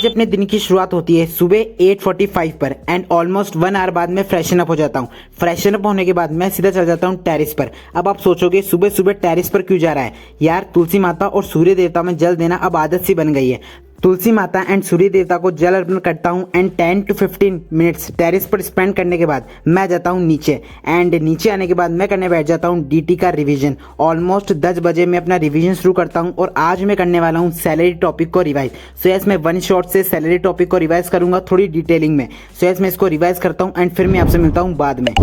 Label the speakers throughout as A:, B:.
A: आज अपने दिन की शुरुआत होती है सुबह 8:45 पर एंड ऑलमोस्ट 1 आवर बाद मैं फ्रेशन अप हो जाता हूँ। फ्रेशन अप होने के बाद मैं सीधा चल जाता हूँ टेरिस पर। अब आप सोचोगे सुबह सुबह टेरिस पर क्यों जा रहा है? यार, तुलसी माता और सूर्य देवता में जल देना अब आदत सी बन गई है। तुलसी माता एंड सूर्य देवता को जल अर्पण करता हूँ एंड 10 to 15 मिनट्स टेरिस पर स्पेंड करने के बाद मैं जाता हूँ नीचे एंड नीचे आने के बाद मैं करने बैठ जाता हूँ डीटी का रिवीजन। ऑलमोस्ट 10 बजे मैं अपना रिवीजन शुरू करता हूँ और आज मैं करने वाला हूँ सैलरी टॉपिक को रिवाइज। सो यस, मैं वन शॉट से सैलरी टॉपिक को रिवाइज करूँगा थोड़ी डिटेलिंग में। सो यस, मैं इसको रिवाइज करता हूँ एंड फिर मैं आपसे मिलता हूँ बाद में।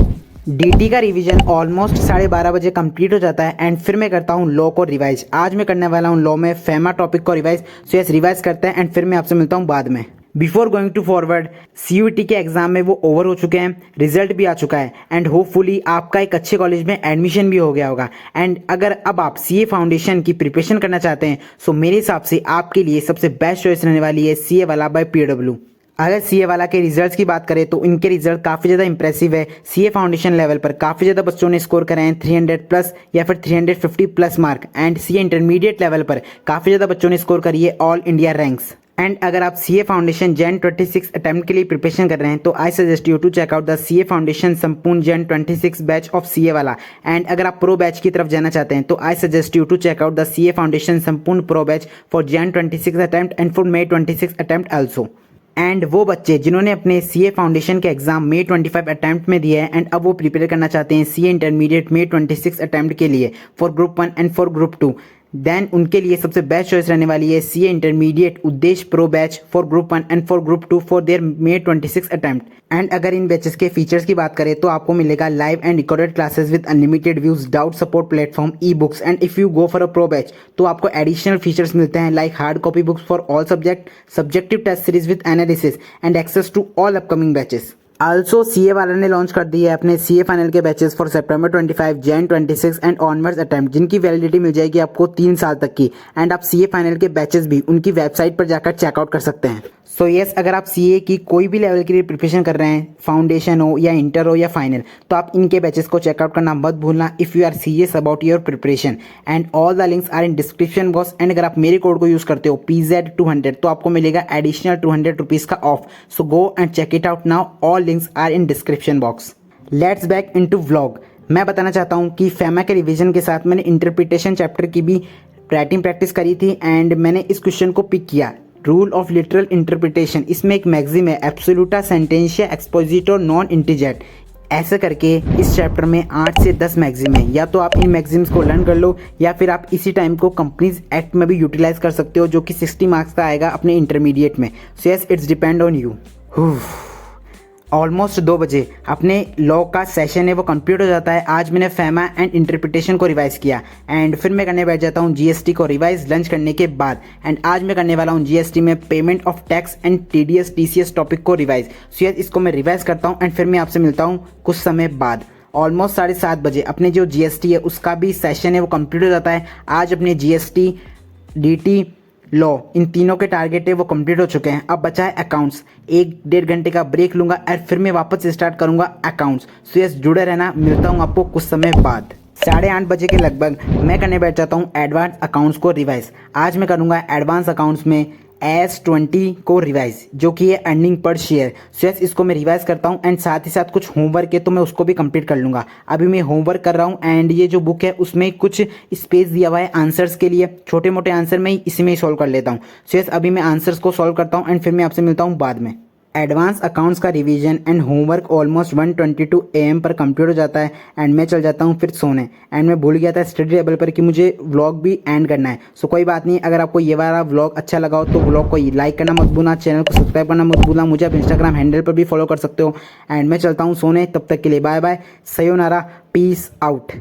A: डीटी का रिवीजन ऑलमोस्ट 12:30 बजे कंप्लीट हो जाता है एंड फिर मैं करता हूँ लॉ को रिवाइज। आज मैं करने वाला हूँ लॉ में फेमा टॉपिक को रिवाइज। सो यस, रिवाइज करते हैं एंड फिर मैं आपसे मिलता हूँ बाद में। Before going to forward, CUET के एग्जाम में वो ओवर हो चुके हैं, रिजल्ट भी आ चुका है एंड होपफुली आपका एक अच्छे कॉलेज में एडमिशन भी हो गया होगा। एंड अगर अब आप सीए फाउंडेशन की प्रिपरेशन करना चाहते हैं सो मेरे हिसाब से आपके लिए सबसे बेस्ट चॉइस रहने वाली है सीए वाला बाय पीडब्ल्यू। अगर सीए वाला के रिजल्ट्स की बात करें तो इनके रिजल्ट काफ़ी ज़्यादा इंप्रेसिव है। सीए फाउंडेशन लेवल पर काफ़ी ज़्यादा बच्चों ने स्कोर करे हैं 300 प्लस या फिर 350 plus mark and CA intermediate level पर काफ़ी ज़्यादा बच्चों ने स्कोर करी है ऑल इंडिया रैंक्स। एंड अगर आप सीए फाउंडेशन जैन 26 अटेम्प्ट के लिए प्रिपरेशन कर रहे हैं तो I suggest you to check out the CA foundation संपूर्ण जैन 26 बैच ऑफ सीए वाला। एंड अगर आप प्रो बैच की तरफ जाना चाहते हैं तो I suggest you to check out the CA foundation संपूर्ण pro batch for Jan 26 attempt and for May 26 attempt also. And वो बच्चे जिन्होंने अपने सीए फाउंडेशन के एग्जाम मे 25 अटैम्प्ट में दिए हैं एंड अब वो प्रिपेयर करना चाहते हैं सीए इंटरमीडिएट मे 26 अटैम्प्ट के लिए for group 1 and for group 2, then उनके लिए सबसे बेस्ट चॉइस रहने वाली है CA intermediate Uddeshya pro batch for group 1 and for group 2 for their May 26 attempt. And अगर इन बैचेस के फीचर्स की बात करें तो आपको मिलेगा live and recorded classes with unlimited views, doubt support platform, e books and if you go for a pro batch तो आपको एडिशनल फीचर्स मिलते हैं like hard copy books for all subject, subjective test series with analysis and access to all upcoming batches. Also CA वाला ने launch कर दी है अपने सीए फाइनल के बैचेस फॉर सितंबर 25, जैन 26 एंड ऑनवर्ड्स अटेम्प्ट, जिनकी वैलिडिटी मिल जाएगी आपको 3 साल तक की। एंड आप सीए फाइनल के बैचेस भी उनकी वेबसाइट पर जाकर चेकआउट कर सकते हैं। सो यस, अगर आप सीए की कोई भी लेवल के लिए प्रिपरेशन कर रहे हैं, फाउंडेशन हो या इंटर हो या फाइनल, तो आप इनके बैचेस को चेकआउट करना मत भूलना if you are serious about your preparation. And all the links are in description box. And अगर आप मेरे कोड को यूज़ करते हो PZ200 तो आपको मिलेगा एडिशनल 200 रुपीज़ का off. So go and check it out now, all links are in description box. Let's back into vlog. मैं बताना चाहता हूँ कि फेमा के रिवीजन के साथ मैंने इंटरप्रिटेशन चैप्टर की भी राइटिंग प्रैक्टिस करी थी एंड मैंने इस क्वेश्चन को पिक किया, रूल ऑफ लिटरल इंटरप्रिटेशन। इसमें एक मैक्सिम है एब्सोल्यूटा सेंटेंशिया एक्सपोजिटो नॉन इंटीजेट। ऐसे करके इस चैप्टर में 8 से 10 मैक्सिम है। या तो आप इन मैक्सिम्स को लर्न कर लो या फिर आप इसी टाइम को कंपनीज एक्ट में भी यूटिलाइज कर सकते हो जो कि 60 मार्क्स का आएगा अपने इंटरमीडिएट में। So yes, it's depend on you. Almost 2 बजे अपने लॉ का सेशन है वो कंप्लीट हो जाता है। आज मैंने फेमा एंड इंटरप्रिटेशन को रिवाइज किया एंड फिर मैं करने बैठ जाता हूँ जीएसटी को रिवाइज लंच करने के बाद। एंड आज मैं करने वाला हूँ जीएसटी में payment of tax and TDS TCS topic को रिवाइज। सो यस, इसको मैं रिवाइज करता हूँ एंड फिर मैं आपसे मिलता हूँ कुछ समय बाद। ऑलमोस्ट 7:30 बजे अपने जो जीएसटी है उसका भी सेशन है वो कंप्लीट हो जाता है। आज अपने जीएसटी, डीटी, लॉ इन तीनों के टारगेट है वो कंप्लीट हो चुके हैं। अब बचा है अकाउंट्स। 1-1.5 घंटे का ब्रेक लूंगा और फिर मैं वापस स्टार्ट करूंगा अकाउंट्स। सो यस, जुड़े रहना, मिलता हूं आपको कुछ समय बाद। 8:30 बजे के लगभग मैं करने बैठ जाता हूं एडवांस अकाउंट्स को रिवाइज। आज मैं करूंगा एडवांस अकाउंट्स में S20 को रिवाइज जो कि है earning per share. So yes, इसको मैं रिवाइज करता हूँ एंड साथ ही साथ कुछ होमवर्क है तो मैं उसको भी कंप्लीट कर लूँगा। अभी मैं होमवर्क कर रहा हूँ एंड ये जो बुक है उसमें कुछ स्पेस दिया हुआ है आंसर्स के लिए, छोटे मोटे आंसर मैं इसी में ही सॉल्व कर लेता हूँ। सो यस, अभी मैं आंसर्स को सॉल्व करता हूँ एंड फिर मैं आपसे मिलता हूँ बाद में। एडवांस अकाउंट्स का revision and homework almost 1:22 AM पर कंप्लीट हो जाता है एंड मैं चल जाता हूँ फिर सोने। एंड मैं भूल गया था स्टडी टेबल पर कि मुझे व्लॉग भी एंड करना है। सो कोई बात नहीं, अगर आपको ये वाला व्लॉग अच्छा लगा हो तो व्लॉग को लाइक करना मत भूलना, चैनल को सब्सक्राइब करना मत भूलना। मुझे आप इंस्टाग्राम हैंडल पर भी फॉलो कर सकते हो। एंड मैं चलता हूँ सोने, तब तक के लिए bye bye, sayonara, peace out.